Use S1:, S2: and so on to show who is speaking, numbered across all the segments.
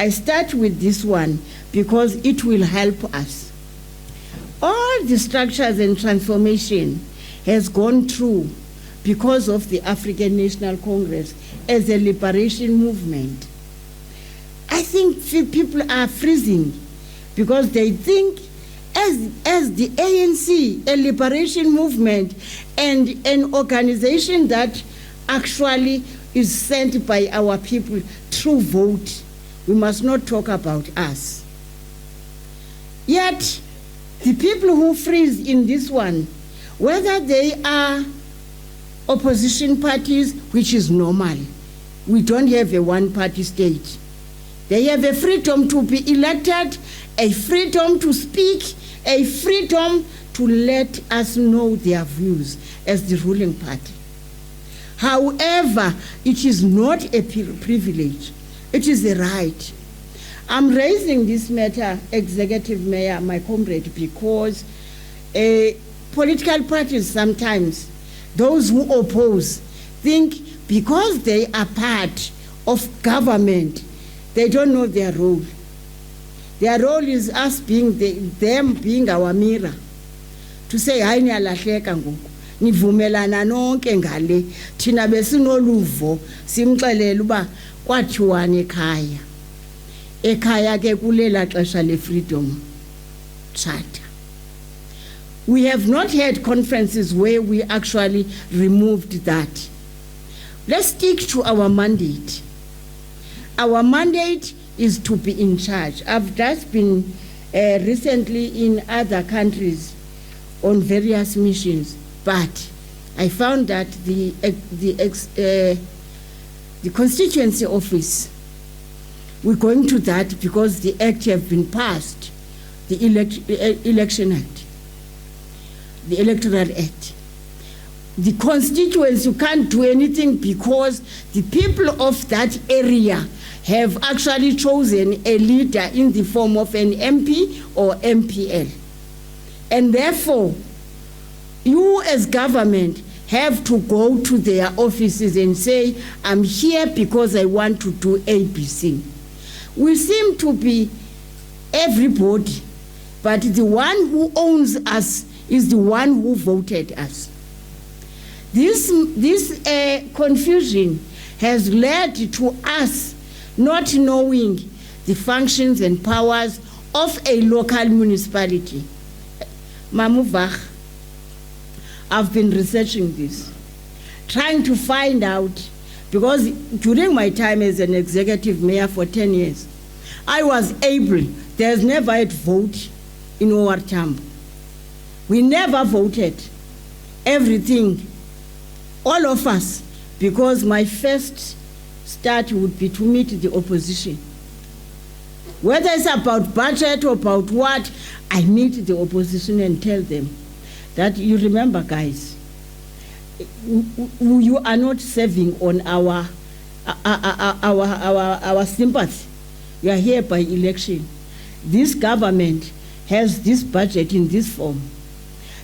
S1: I start with this one because it will help us. All the structures and transformation has gone through because of the African National Congress as a liberation movement. I think people are freezing because they think as the ANC, a liberation movement and an organization that actually is sent by our people through vote, we must not talk about us. Yet, the people who freeze in this one, whether they are opposition parties, which is normal, we don't have a one-party state. They have a freedom to be elected, a freedom to speak, a freedom to let us know their views as the ruling party. However, it is not a privilege, it is a right. I'm raising this matter, Executive Mayor, my comrade, because political parties sometimes, those who oppose, think because they are part of government, they don't know their role. Their role is us being them being our mirror. To say, hayi niyalahleka ngoku, nivumelana nonke ngale, thina besinoluvo, simxelele uba kwathiwane ekhaya. Ekhaya ke kulela xesha le-Freedom Charter. We have not had conferences where we actually removed that. Let's stick to our mandate. Our mandate is to be in charge. I've just been recently in other countries on various missions, but I found that the constituency office, we're going to that because the act have been passed, the Election Act, the Electoral Act. The constituents, you can't do anything because the people of that area have actually chosen a leader in the form of an MP or MPL. And therefore, you as government have to go to their offices and say, I'm here because I want to do ABC. We seem to be everybody, but the one who owns us is the one who voted us. This confusion has led to us not knowing the functions and powers of a local municipality. Mamuvach, I've been researching this, trying to find out, because during my time as an executive mayor for 10 years, I was able, there's never a vote in our town. We never voted everything, all of us, because my first start would be to meet the opposition. Whether it's about budget or about what, I meet the opposition and tell them that, you remember, guys, you are not serving on our sympathy. You are here by election. This government has this budget in this form.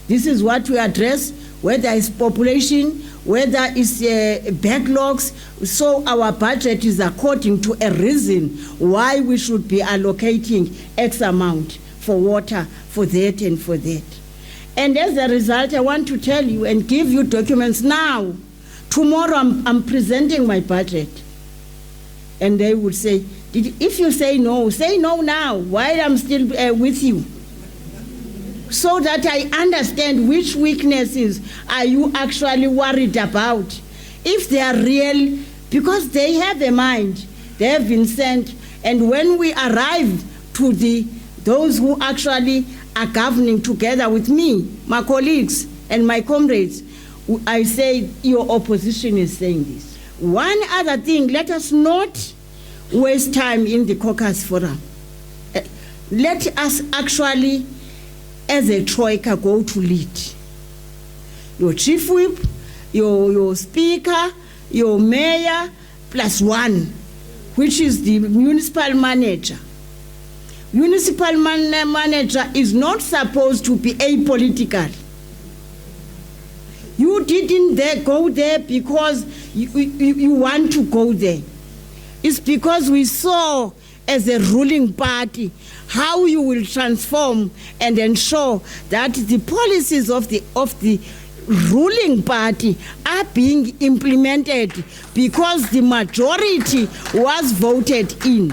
S1: This is what we address, whether it's population, whether it's backlogs. So our budget is according to a reason why we should be allocating X amount for water, for that and for that. And as a result, I want to tell you and give you documents now. Tomorrow I'm presenting my budget. And they would say, if you say no now, while I'm still with you. So that I understand which weaknesses are you actually worried about. If they are real, because they have a mind, they have been sent. And when we arrive to those who actually are governing together with me, my colleagues and my comrades, I say your opposition is saying this. One other thing, let us not waste time in the caucus forum. Let us actually, as a troika, go to lead. Your chief whip, your speaker, your mayor, +1, which is the municipal manager. Municipal manager is not supposed to be apolitical. You didn't go there because you want to go there. It's because we saw as a ruling party, how you will transform and ensure that the policies of the ruling party are being implemented because the majority was voted in.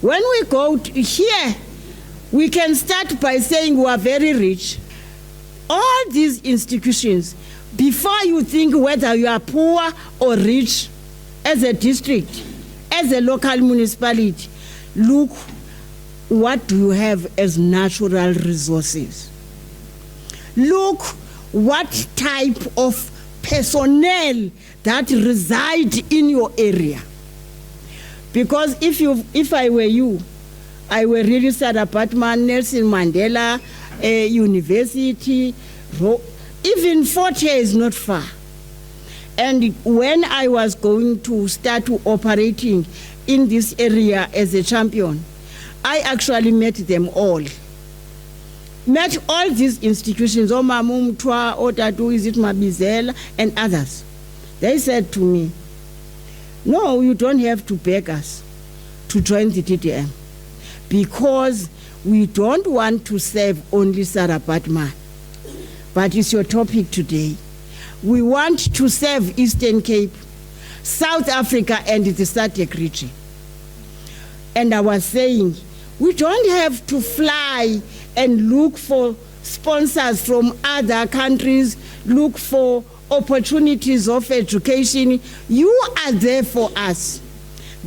S1: When we go here, we can start by saying we are very rich. All these institutions, before you think whether you are poor or rich as a district, as a local municipality, look what do you have as natural resources. Look what type of personnel that reside in your area. Because if I were you, I were really Sarah Baartman, Nelson Mandela University, even Fort Hare is not far. And when I was going to start operating in this area as a champion, I actually met them all. Met all these institutions, Omamu Mtwa, Otatu, is it Mabizela, and others. They said to me, no, you don't have to beg us to join the TTM because we don't want to serve only Sarah Baartman. But it's your topic today. We want to serve Eastern Cape, South Africa, and the SADC region. And I was saying, we don't have to fly and look for sponsors from other countries, look for opportunities of education. You are there for us.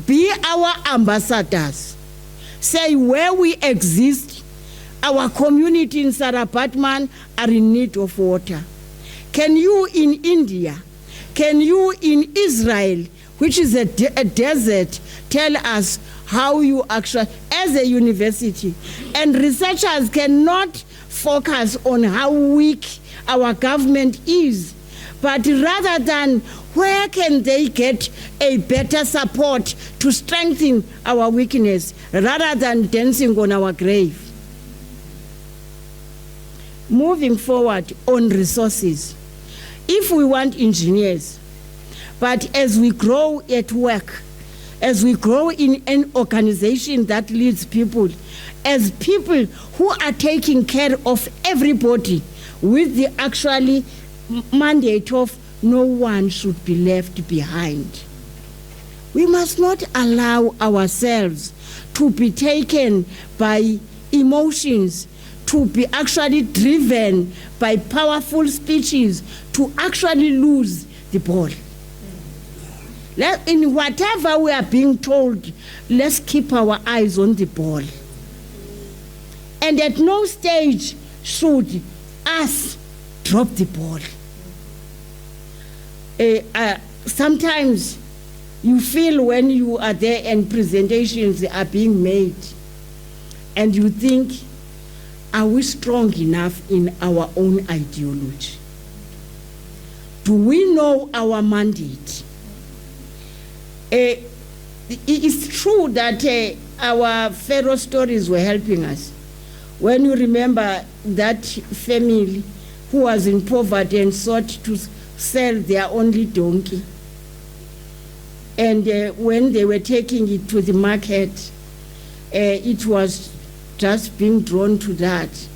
S1: Be our ambassadors. Say where we exist, our community in Sarah Baartman are in need of water. Can you in India, can you in Israel, which is a desert, tell us how you actually, as a university, and researchers cannot focus on how weak our government is, but rather than where can they get a better support to strengthen our weakness, rather than dancing on our grave. Moving forward on resources, if we want engineers, but as we grow at work, as we grow in an organization that leads people, as people who are taking care of everybody with the actually mandate of no one should be left behind. We must not allow ourselves to be taken by emotions, to be actually driven by powerful speeches, to actually lose the ball. In whatever we are being told, let's keep our eyes on the ball. And at no stage should us drop the ball. Sometimes you feel when you are there and presentations are being made, and you think, are we strong enough in our own ideology? Do we know our mandate? It's true that our Pharaoh stories were helping us. When you remember that family who was in poverty and sought to sell their only donkey, and when they were taking it to the market, it was just being drawn to that.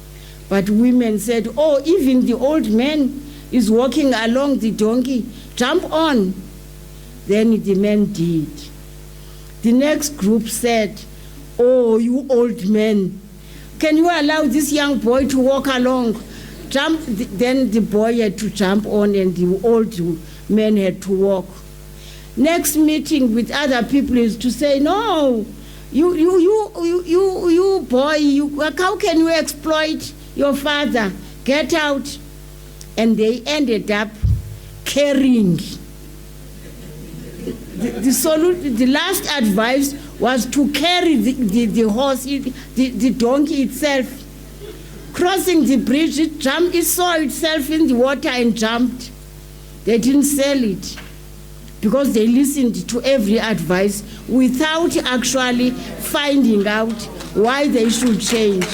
S1: But women said, oh, even the old man is walking along the donkey, jump on. Then the men did. The next group said, oh, you old men, can you allow this young boy to walk along? Jump. Then the boy had to jump on and the old men had to walk. Next meeting with other people is to say, no, you boy, how can you exploit your father? Get out. And they ended up carrying. The last advice was to carry the horse, the donkey itself. Crossing the bridge, it saw itself in the water and jumped. They didn't sell it because they listened to every advice without actually finding out why they should change.